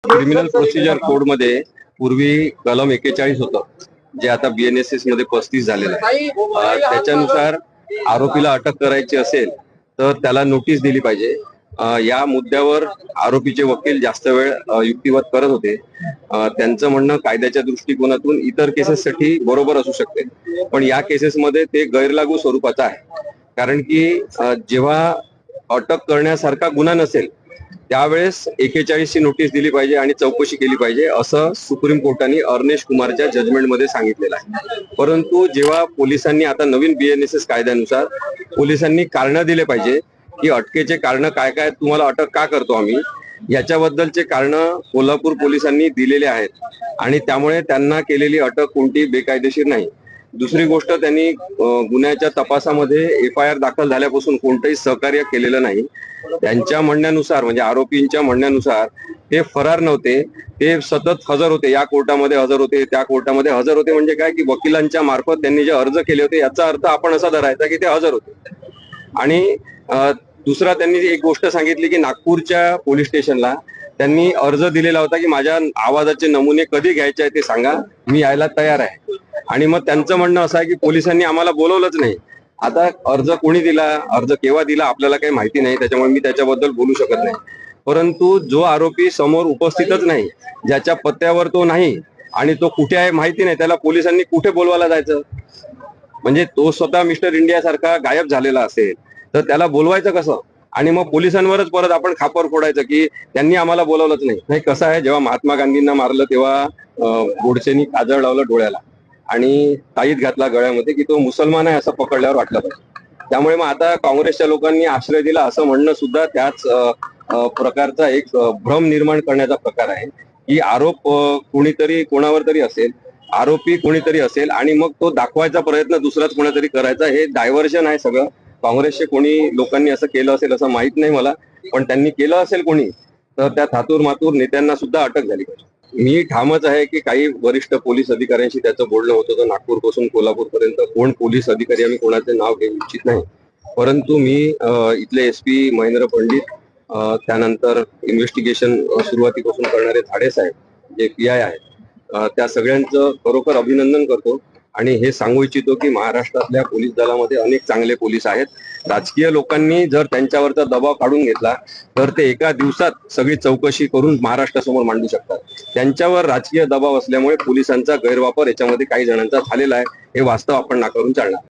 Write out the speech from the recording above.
Criminal procedure code मध्ये पूर्वी कलम 41 होतं, जे आता BNSS मध्ये 35 झालेलं आहे. त्याच्यानुसार आरोपीला अटक करायची असेल तर त्याला नोटीस दिली पाहिजे. या मुद्द्यावर आरोपीचे वकील जास्त वेळ युक्तिवाद करत होते. त्यांचं म्हणणं कायद्याच्या दृष्टिकोनातून इतर केसेससाठी बरोबर असू शकते, पण या केसेसमध्ये ते गैरलागू स्वरूपाचं आहे. कारण की जेव्हा अटक करण्यासारखा गुन्हा नसेल त्यावेळेस 41 ची नोटीस दिली पाहिजे आणि चौकशी केली पाहिजे, असं सुप्रीम कोर्टाने अर्नेश कुमारच्या जजमेंटमध्ये सांगितलेलं आहे. परंतु जेव्हा पोलिसांनी आता नवीन BNSS कायद्यानुसार पोलिसांनी कारण दिले पाहिजे की अटकेचे कारण काय काय, तुम्हाला अटक का करतो आम्ही, याच्याबद्दलचे कारण कोल्हापूर पोलिसांनी दिलेले आहेत आणि त्यामुळे त्यांना केलेली अटक कोणती बेकायदेशीर नाही. दुसरी गोष्ट, त्यांनी गुन्ह्याच्या तपासामध्ये FIR दाखल झाल्यापासून कोणतंही सहकार्य केलेलं नाही. त्यांच्या म्हणण्यानुसार, म्हणजे आरोपींच्या म्हणण्यानुसार, ते फरार नव्हते, ते सतत हजर होते. या कोर्टामध्ये हजर होते, त्या कोर्टामध्ये हजर होते. म्हणजे काय की वकिलांच्या मार्फत त्यांनी जे अर्ज केले होते याचा अर्थ आपण असा धरायचा की ते हजर होते. आणि दुसरा, त्यांनी एक गोष्ट सांगितली की नागपूरच्या पोलीस स्टेशनला त्यांनी अर्ज दिलेला होता की माझ्या आवाजाचे नमुने कधी घ्यायचे आहे ते सांगा, मी यायला तयार आहे. आणि मग त्यांचं म्हणणं असं आहे की पोलिसांनी आम्हाला बोलवलंच नाही. आता अर्ज कोणी दिला, अर्ज केव्हा दिला, आपल्याला काही माहिती नाही, त्याच्यामुळे मी त्याच्याबद्दल बोलू शकत नाही. परंतु जो आरोपी समोर उपस्थितच नाही, ज्याच्या पत्त्यावर तो नाही आणि तो कुठे आहे माहिती नाही, त्याला पोलिसांनी कुठे बोलवायला जायचं? म्हणजे तो स्वतः मिस्टर इंडिया सारखा गायब झालेला असेल तर त्याला बोलवायचं कसं? आणि मग पोलिसांवरच परत आपण खापर फोडायचं की त्यांनी आम्हाला बोलवलंच नाही. नाही, कसं आहे, जेव्हा महात्मा गांधींना मारलं तेव्हा गोडसेनी काजळ लावलं डोळ्याला आणि ताईत घातला गळ्यामध्ये की तो मुसलमान आहे असं पकडल्यावर वाटलं पाहिजे. त्यामुळे मग आता काँग्रेसच्या लोकांनी आश्रय दिला असं म्हणणं सुद्धा त्याच प्रकारचा एक भ्रम निर्माण करण्याचा प्रकार आहे की आरोप कोणीतरी कोणावर तरी असेल, आरोपी कोणीतरी असेल आणि मग तो दाखवायचा प्रयत्न दुसराच कोणीतरी करायचा. हे डायव्हर्जन आहे सगळं. काँग्रेसचे कोणी लोकांनी असं केलं असेल असं माहित नाही मला, पण त्यांनी केलं असेल कोणी तर त्या थातूर मातूर नेत्यांना सुद्धा अटक झाली पाहिजे. मी ठामच आहे की काही वरिष्ठ पोलीस अधिकाऱ्यांशी त्याचं बोलणं होत होतं. नागपूर पासून कोल्हापूर पर्यंत कोण पोलीस अधिकारी, आम्ही कोणाचे नाव घेऊ इच्छित नाही, परंतु मी इथले SP महेंद्र पंडित, त्यानंतर इन्व्हेस्टिगेशन सुरुवातीपासून करणारे झाडे साहेब, जे PI आहेत, त्या सगळ्यांचं खरोखर अभिनंदन करतो आणि हे सांगू इच्छितो की महाराष्ट्रातल्या पोलीस दलामध्ये अनेक चांगले पोलीस आहेत. राजकीय लोकांनी जर त्यांच्यावरचा दबाव काढून घेतला तर ते एका दिवसात सगळी चौकशी करून महाराष्ट्रासमोर मांडू शकतात. त्यांच्यावर राजकीय दबाव असल्यामुळे पोलिसांचा गैरवापर याच्यामध्ये काही जणांचा झालेला आहे, हे वास्तव आपण नाकारून चालणार.